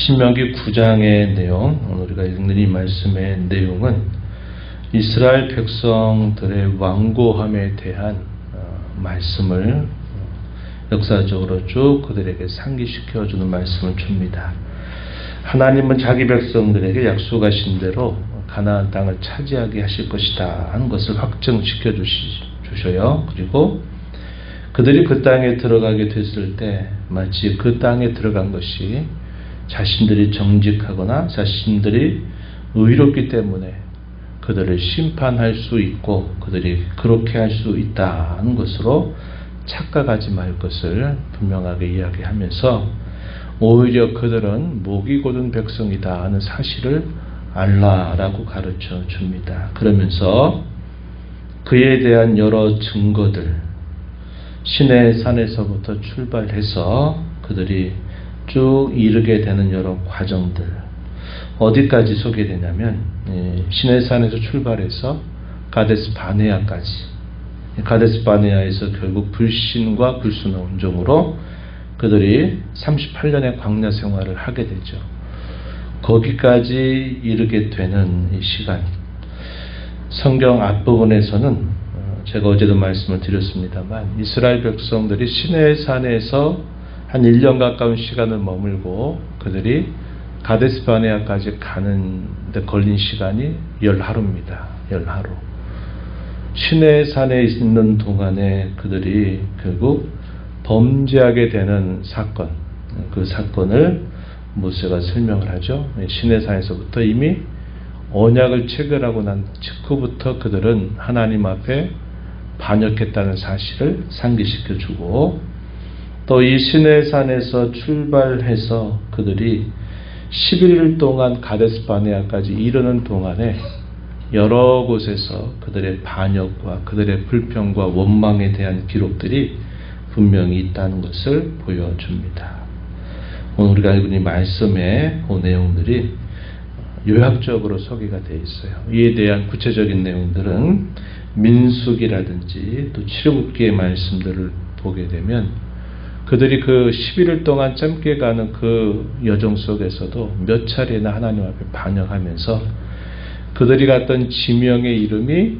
신명기 9장의 내용, 오늘 우리가 읽는 이 말씀의 내용은 이스라엘 백성들의 완고함에 대한 말씀을 역사적으로 쭉 그들에게 상기시켜주는 말씀을 줍니다. 하나님은 자기 백성들에게 약속하신 대로 가나안 땅을 차지하게 하실 것이다 하는 것을 확정시켜 주셔요. 그리고 그들이 그 땅에 들어가게 됐을 때 마치 그 땅에 들어간 것이 자신들이 정직하거나 자신들이 의롭기 때문에 그들을 심판할 수 있고 그들이 그렇게 할 수 있다는 것으로 착각하지 말 것을 분명하게 이야기하면서 오히려 그들은 목이 곧은 백성이다 하는 사실을 알라라고 가르쳐 줍니다. 그러면서 그에 대한 여러 증거들, 시내 산에서부터 출발해서 그들이 쭉 이르게 되는 여러 과정들, 어디까지 소개되냐면 시내 산에서 출발해서 가데스 바네아까지, 가데스 바네아에서 결국 불신과 불순한 온종으로 그들이 38년의 광야 생활을 하게 되죠. 거기까지 이르게 되는 이 시간, 성경 앞부분에서는 제가 어제도 말씀을 드렸습니다만 이스라엘 백성들이 시내 산에서 한 1년 가까운 시간을 머물고 그들이 가데스 바네아까지 가는 데 걸린 시간이 10하루입니다. 10하루. 시내 산에 있는 동안에 그들이 결국 범죄하게 되는 사건, 그 사건을 모세가 설명을 하죠. 시내 산에서부터 이미 언약을 체결하고 난 직후부터 그들은 하나님 앞에 반역했다는 사실을 상기시켜주고, 또 이 시내산에서 출발해서 그들이 11일 동안 가데스 바네아까지 이르는 동안에 여러 곳에서 그들의 반역과 그들의 불평과 원망에 대한 기록들이 분명히 있다는 것을 보여줍니다. 오늘 우리가 읽은 이 말씀의 그 내용들이 요약적으로 소개가 되어 있어요. 이에 대한 구체적인 내용들은 민수기라든지 또 출애굽기의 말씀들을 보게 되면 그들이 그 11일 동안 짧게 가는 그 여정 속에서도 몇 차례나 하나님 앞에 반역하면서 그들이 갔던 지명의 이름이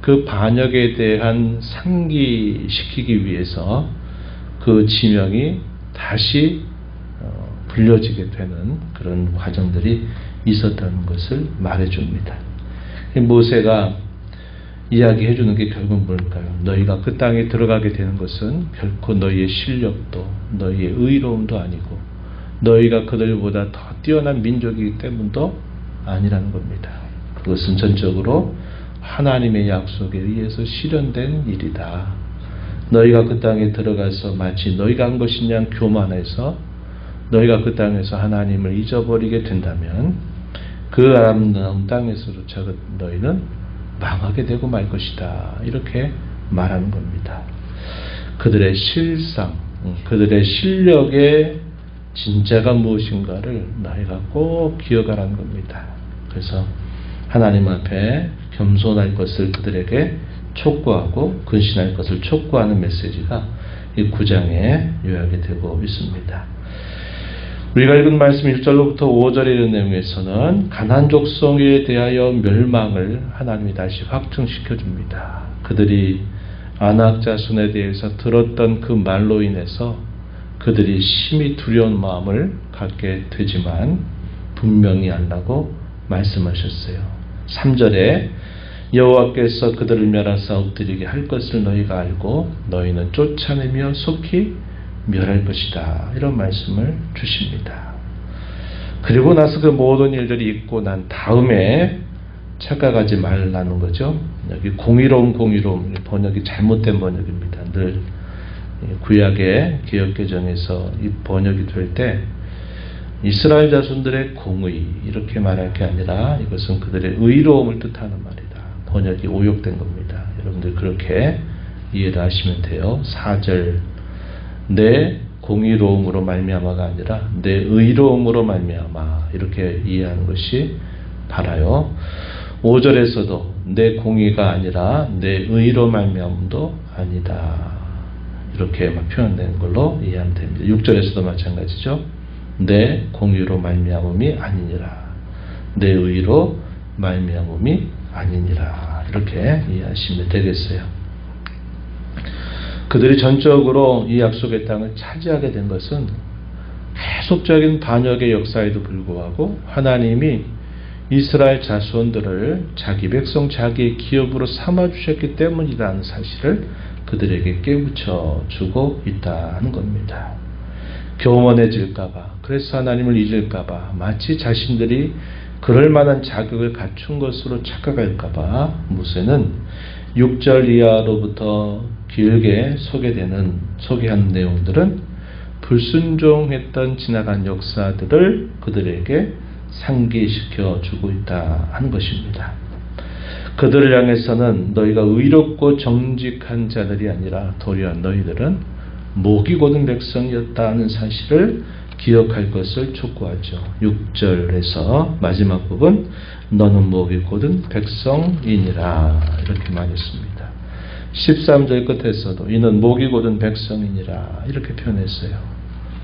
그 반역에 대한 상기시키기 위해서 그 지명이 다시 불려지게 되는 그런 과정들이 있었다는 것을 말해줍니다. 모세가 이야기해 주는 게 결국 뭘까요? 너희가 그 땅에 들어가게 되는 것은 결코 너희의 실력도 너희의 의로움도 아니고 너희가 그들보다 더 뛰어난 민족이기 때문도 아니라는 겁니다. 그것은 전적으로 하나님의 약속에 의해서 실현된 일이다. 너희가 그 땅에 들어가서 마치 너희가 한 것이냐 교만해서 너희가 그 땅에서 하나님을 잊어버리게 된다면 그 아름다운 땅에서조차 너희는 망하게 되고 말 것이다. 이렇게 말하는 겁니다. 그들의 실상, 그들의 실력의 진짜가 무엇인가를 너희가 꼭 기억하라는 겁니다. 그래서 하나님 앞에 겸손할 것을 그들에게 촉구하고 근신할 것을 촉구하는 메시지가 이 9장에 요약이 되고 있습니다. 우리가 읽은 말씀 1절로부터 5절에 이른 내용에서는 가나안 족속에 대하여 멸망을 하나님이 다시 확증시켜 줍니다. 그들이 아낙 자손에 대해서 들었던 그 말로 인해서 그들이 심히 두려운 마음을 갖게 되지만 분명히 알라고 말씀하셨어요. 3절에 여호와께서 그들을 멸하사 엎드리게 할 것을 너희가 알고 너희는 쫓아내며 속히 멸할 것이다. 이런 말씀을 주십니다. 그리고 나서 그 모든 일들이 있고 난 다음에 착각하지 말라는 거죠. 여기 공의로움 번역이 잘못된 번역입니다. 늘 구약의 개역개정에서 이 번역이 될 때 이스라엘 자손들의 공의 이렇게 말할 게 아니라 이것은 그들의 의로움을 뜻하는 말이다. 번역이 오역된 겁니다. 여러분들 그렇게 이해를 하시면 돼요. 4절 내 공의로움으로 말미암아가 아니라 내 의로움으로 말미암아 이렇게 이해하는 것이 바라요. 5절에서도 내 공의가 아니라 내 의로 말미암음도 아니다. 이렇게 표현된 걸로 이해하면 됩니다. 6절에서도 마찬가지죠. 내 공의로 말미암음이 아니니라. 내 의로 말미암음이 아니니라. 이렇게 이해하시면 되겠어요. 그들이 전적으로 이 약속의 땅을 차지하게 된 것은 계속적인 반역의 역사에도 불구하고 하나님이 이스라엘 자손들을 자기 백성, 자기의 기업으로 삼아주셨기 때문이라는 사실을 그들에게 깨우쳐 주고 있다는 겁니다. 교만해질까봐, 그래서 하나님을 잊을까봐, 마치 자신들이 그럴 만한 자격을 갖춘 것으로 착각할까봐 모세는 6절 이하로부터 길게 소개한 내용들은 불순종했던 지나간 역사들을 그들에게 상기시켜 주고 있다 하는 것입니다. 그들을 향해서는 너희가 의롭고 정직한 자들이 아니라 도리어 너희들은 목이 곧은 백성이었다는 사실을 기억할 것을 촉구하죠. 6절에서 마지막 부분 너는 목이 곧은 백성이니라 이렇게 말했습니다. 13절 끝에서도 이는 목이 곧은 백성이니라 이렇게 표현했어요.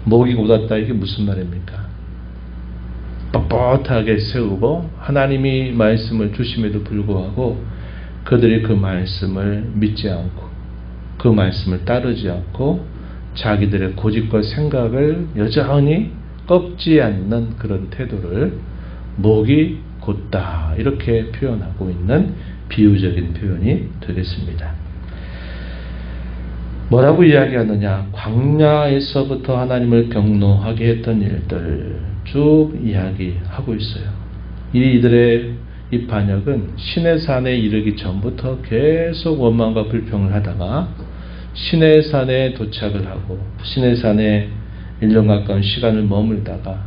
목이 곧았다 이게 무슨 말입니까? 뻣뻣하게 세우고 하나님이 말씀을 주심에도 불구하고 그들이 그 말씀을 믿지 않고 그 말씀을 따르지 않고 자기들의 고집과 생각을 여전히 꺾지 않는 그런 태도를 목이 곧다 이렇게 표현하고 있는 비유적인 표현이 되겠습니다. 뭐라고 이야기하느냐? 광야에서부터 하나님을 경노하게 했던 일들 쭉 이야기하고 있어요. 이들의 이 반역은 시내산에 이르기 전부터 계속 원망과 불평을 하다가 시내산에 도착을 하고 시내산에 1년 가까운 시간을 머물다가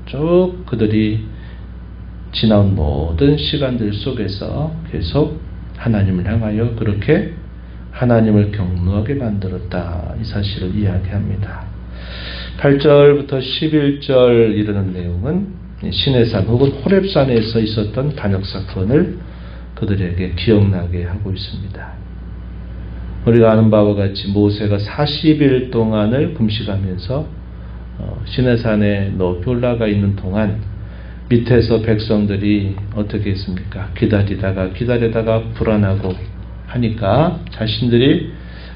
쭉 그들이 지나온 모든 시간들 속에서 계속 하나님을 향하여 그렇게 하나님을 경노하게 만들었다 이 사실을 이야기합니다. 8절부터 11절 이르는 내용은 시내산 혹은 호렙산에서 있었던 반역 사건을 그들에게 기억나게 하고 있습니다. 우리가 아는 바와 같이 모세가 40일 동안을 금식하면서 시내산에 높이 올라가 있는 동안 밑에서 백성들이 어떻게 했습니까? 기다리다가 불안하고 하니까 자신들이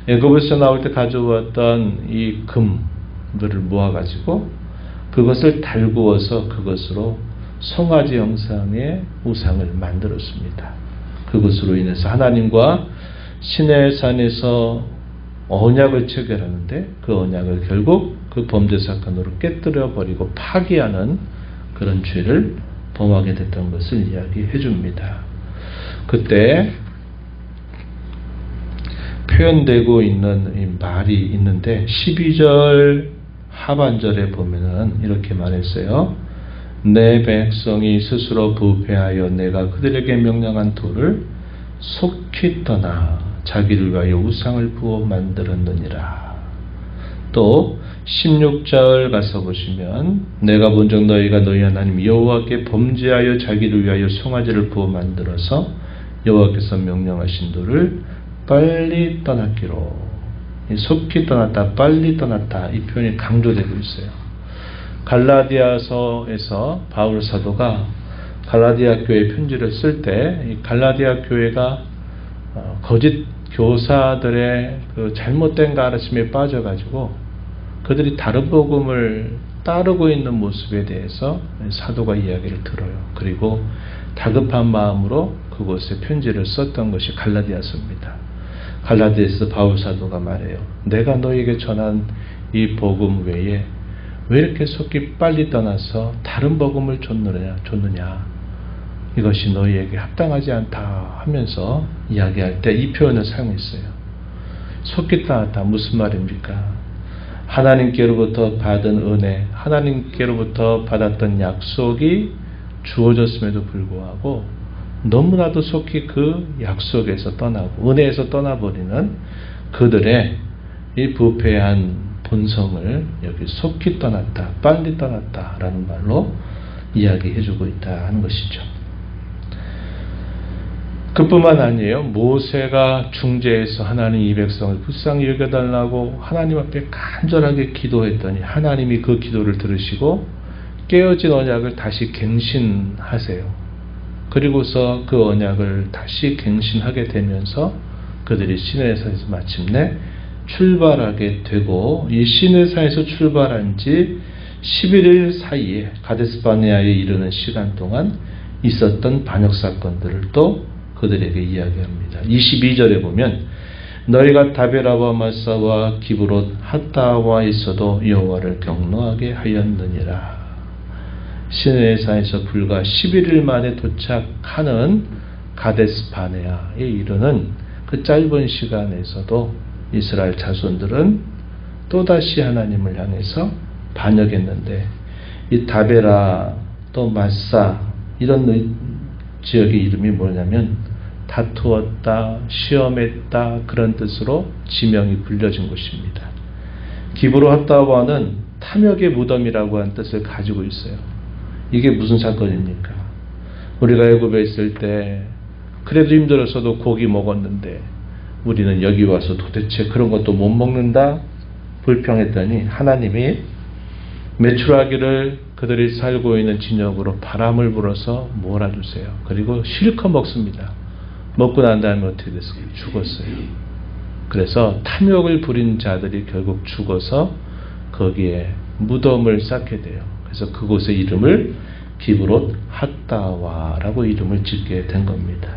애굽에서 나올 때 가져왔던 이 금들을 모아가지고 그것을 달구어서 그것으로 송아지 형상의 우상을 만들었습니다. 그것으로 인해서 하나님과 시내산에서 언약을 체결하는데 그 언약을 결국 그 범죄 사건으로 깨뜨려 버리고 파기하는 그런 죄를 범하게 됐던 것을 이야기해 줍니다. 그때 표현되고 있는 이 말이 있는데 12절 하반절에 보면은 이렇게 말했어요. 내 백성이 스스로 부패하여 내가 그들에게 명령한 돌을 속히 떠나 자기를 위하여 우상을 부어 만들었느니라. 또 16절 가서 보시면 내가 본적 너희가 너희 하나님 여호와께 범죄하여 자기를 위하여 송아지를 부어 만들어서 여호와께서 명령하신 돌을 빨리 떠났기로. 속히 떠났다, 빨리 떠났다 이 표현이 강조되고 있어요. 갈라디아서에서 바울 사도가 갈라디아 교회 편지를 쓸 때 갈라디아 교회가 거짓 교사들의 그 잘못된 가르침에 빠져가지고 그들이 다른 복음을 따르고 있는 모습에 대해서 사도가 이야기를 들어요. 그리고 다급한 마음으로 그곳에 편지를 썼던 것이 갈라디아서입니다. 갈라디아서 바울 사도가 말해요. 내가 너에게 전한 이 복음 외에 왜 이렇게 속히 빨리 떠나서 다른 복음을 줬느냐? 이것이 너희에게 합당하지 않다 하면서 이야기할 때 이 표현을 사용했어요. 속히 떠났다 무슨 말입니까? 하나님께로부터 받은 은혜, 하나님께로부터 받았던 약속이 주어졌음에도 불구하고 너무나도 속히 그 약속에서 떠나고 은혜에서 떠나버리는 그들의 이 부패한 본성을 여기 속히 떠났다, 빨리 떠났다 라는 말로 이야기해주고 있다 하는 것이죠. 그뿐만 아니에요. 모세가 중재해서 하나님 이 백성을 불쌍히 여겨달라고 하나님 앞에 간절하게 기도했더니 하나님이 그 기도를 들으시고 깨어진 언약을 다시 갱신하세요. 그리고서 그 언약을 다시 갱신하게 되면서 그들이 시내산에서 마침내 출발하게 되고, 이 시내산에서 출발한 지 11일 사이에 가데스바네아에 이르는 시간 동안 있었던 반역 사건들을 또 그들에게 이야기합니다. 22절에 보면 너희가 다베라와 마사와 기브롯 핫다와 있어도 여호와를 경노하게 하였느니라. 시내산에서 불과 11일 만에 도착하는 가데스바네아에 이르는 그 짧은 시간에서도 이스라엘 자손들은 또다시 하나님을 향해서 반역했는데, 이 다베라 또 마사 이런 지역의 이름이 뭐냐면 다투었다, 시험했다 그런 뜻으로 지명이 불려진 곳입니다. 기브로 핫다와는 탐욕의 무덤이라고 하는 뜻을 가지고 있어요. 이게 무슨 사건입니까? 우리가 애굽에 있을 때 그래도 힘들어서도 고기 먹었는데 우리는 여기 와서 도대체 그런 것도 못 먹는다 불평했더니 하나님이 메추라기를 그들이 살고 있는 진영으로 바람을 불어서 몰아주세요. 그리고 실컷 먹습니다. 먹고 난 다음에 어떻게 됐어요? 죽었어요. 그래서 탐욕을 부린 자들이 결국 죽어서 거기에 무덤을 쌓게 돼요. 그래서 그곳의 이름을 기브롯 핫다와라고 이름을 짓게 된 겁니다.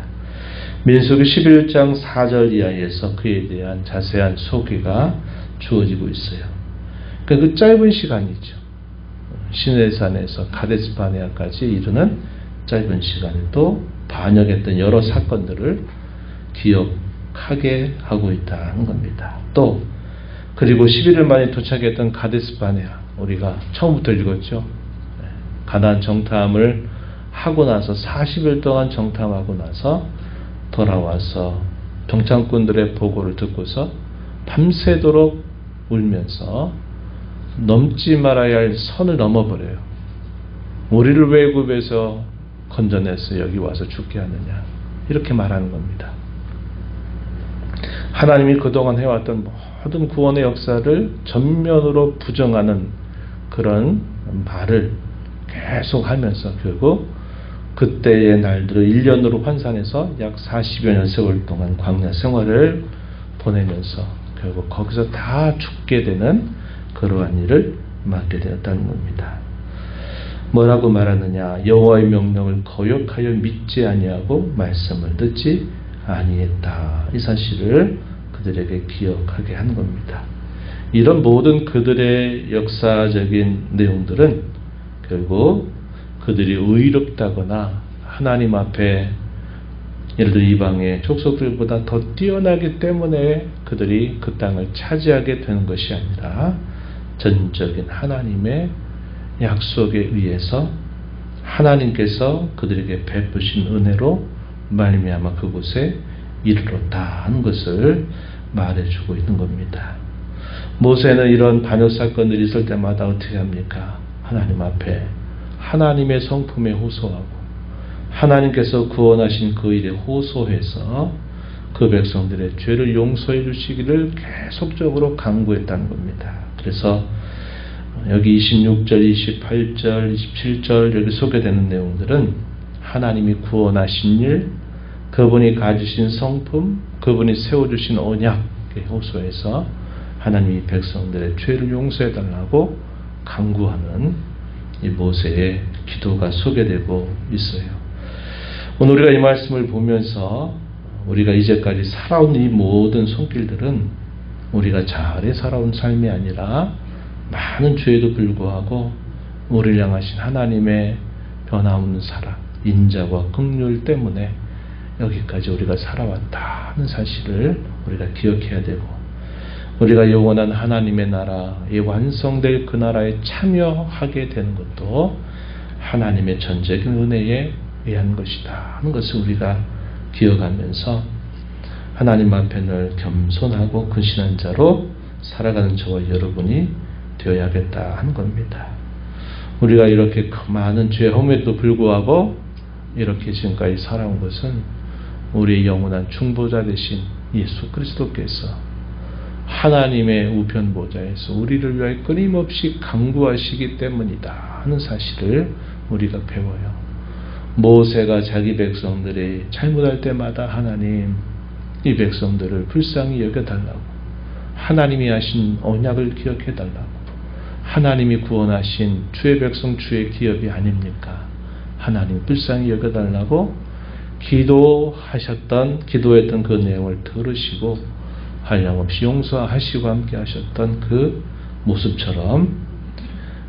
민수기 11장 4절 이하에서 그에 대한 자세한 소개가 주어지고 있어요. 그러니까 그 짧은 시간이죠. 시내산에서 가데스바네아까지 이르는 짧은 시간에도 반역했던 여러 사건들을 기억하게 하고 있다는 겁니다. 또 그리고 11일 만에 도착했던 가데스바네아, 우리가 처음부터 읽었죠. 가나안 정탐을 하고 나서 40일 동안 정탐하고 나서 돌아와서 병창꾼들의 보고를 듣고서 밤새도록 울면서 넘지 말아야 할 선을 넘어버려요. 우리를 왜 애굽에서 건져내서 여기 와서 죽게 하느냐, 이렇게 말하는 겁니다. 하나님이 그동안 해왔던 모든 구원의 역사를 전면으로 부정하는 그런 말을 계속 하면서 결국 그때의 날들을 1년으로 환산해서 약 40여 년 세월 동안 광야 생활을 보내면서 결국 거기서 다 죽게 되는 그러한 일을 맡게 되었다는 겁니다. 뭐라고 말하느냐? 여호와의 명령을 거역하여 믿지 아니하고 말씀을 듣지 아니했다. 이 사실을 그들에게 기억하게 한 겁니다. 이런 모든 그들의 역사적인 내용들은 결국 그들이 의롭다거나 하나님 앞에 예를 들어 이방의 족속들보다 더 뛰어나기 때문에 그들이 그 땅을 차지하게 되는 것이 아니라 전적인 하나님의 약속에 의해서 하나님께서 그들에게 베푸신 은혜로 말미암아 그곳에 이르렀다 하는 것을 말해주고 있는 겁니다. 모세는 이런 반역 사건들이 있을 때마다 어떻게 합니까? 하나님 앞에 하나님의 성품에 호소하고 하나님께서 구원하신 그 일에 호소해서 그 백성들의 죄를 용서해 주시기를 계속적으로 간구했다는 겁니다. 그래서 여기 26절, 28절, 27절 여기 소개되는 내용들은 하나님이 구원하신 일, 그분이 가지신 성품, 그분이 세워주신 언약에 호소해서 하나님이 백성들의 죄를 용서해 달라고 간구하는 이 모세의 기도가 소개되고 있어요. 오늘 우리가 이 말씀을 보면서 우리가 이제까지 살아온 이 모든 손길들은 우리가 잘해 살아온 삶이 아니라 많은 죄에도 불구하고 우리를 향하신 하나님의 변함없는 사랑, 인자와 긍휼 때문에 여기까지 우리가 살아왔다 하는 사실을 우리가 기억해야 되고, 우리가 영원한 하나님의 나라에 완성될 그 나라에 참여하게 되는 것도 하나님의 전적인 은혜에 의한 것이다 하는 것을 우리가 기억하면서 하나님 앞에 늘 겸손하고 근신한 자로 살아가는 저와 여러분이 되어야겠다 하는 겁니다. 우리가 이렇게 많은 죄험에도 불구하고 이렇게 지금까지 살아온 것은 우리의 영원한 중보자 되신 예수 그리스도께서 하나님의 우편 보좌에서 우리를 위하여 끊임없이 간구하시기 때문이다 하는 사실을 우리가 배워요. 모세가 자기 백성들이 잘못할 때마다 하나님, 이 백성들을 불쌍히 여겨달라고, 하나님이 하신 언약을 기억해달라고, 하나님이 구원하신 주의 백성 주의 기업이 아닙니까? 하나님 불쌍히 여겨달라고 기도했던 그 내용을 들으시고 한량없이 용서하시고 함께 하셨던 그 모습처럼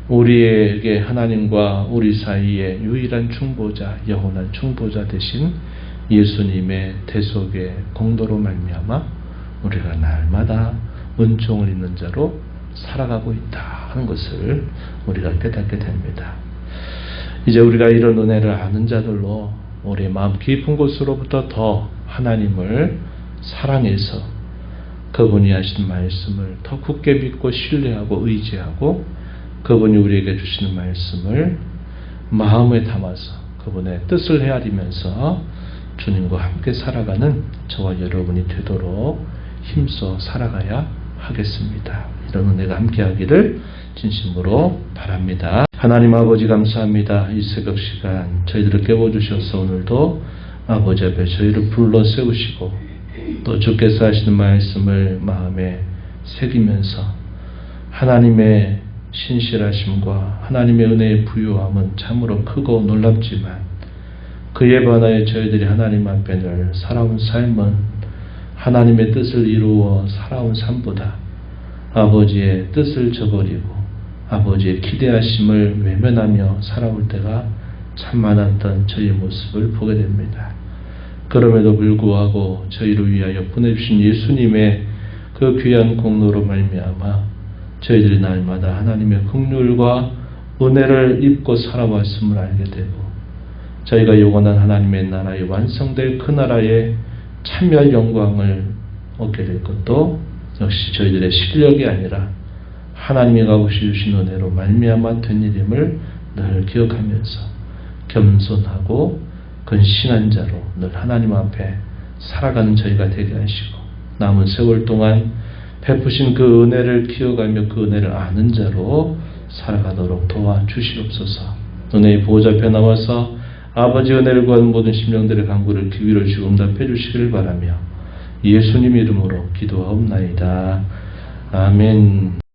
우리에게 하나님과 우리 사이에 유일한 중보자, 영원한 중보자 되신 예수님의 대속의 공로로 말미암아 우리가 날마다 은총을 입는 자로 살아가고 있다 하는 것을 우리가 깨닫게 됩니다. 이제 우리가 이런 은혜를 아는 자들로 우리의 마음 깊은 곳으로부터 더 하나님을 사랑해서 그분이 하신 말씀을 더 굳게 믿고 신뢰하고 의지하고 그분이 우리에게 주시는 말씀을 마음에 담아서 그분의 뜻을 헤아리면서 주님과 함께 살아가는 저와 여러분이 되도록 힘써 살아가야 하겠습니다. 이런 은혜가 함께하기를 진심으로 바랍니다. 하나님 아버지 감사합니다. 이 새벽 시간 저희들을 깨워주셔서 오늘도 아버지 앞에 저희를 불러 세우시고 또 주께서 하시는 말씀을 마음에 새기면서 하나님의 신실하심과 하나님의 은혜의 부유함은 참으로 크고 놀랍지만 그에 반하여 저희들이 하나님 앞에 늘 살아온 삶은 하나님의 뜻을 이루어 살아온 삶보다 아버지의 뜻을 저버리고 아버지의 기대하심을 외면하며 살아올 때가 참 많았던 저희의 모습을 보게 됩니다. 그럼에도 불구하고 저희를 위하여 보내주신 예수님의 그 귀한 공로로 말미암아 저희들이 날마다 하나님의 긍휼과 은혜를 입고 살아왔음을 알게 되고 저희가 영원한 하나님의 나라에 완성될 그 나라에 참여할 영광을 얻게 될 것도 역시 저희들의 실력이 아니라 하나님이 가고시 주신 은혜로 말미암아 된 일임을 늘 기억하면서 겸손하고 근신한 자로 늘 하나님 앞에 살아가는 저희가 되게 하시고 남은 세월 동안 베푸신 그 은혜를 기억하며 그 은혜를 아는 자로 살아가도록 도와주시옵소서. 은혜의 보호자 앞에 나와서 아버지 은혜를 구하는 모든 심령들의 간구를 귀로 주고 응답해 주시기를 바라며 예수님 이름으로 기도하옵나이다. 아멘.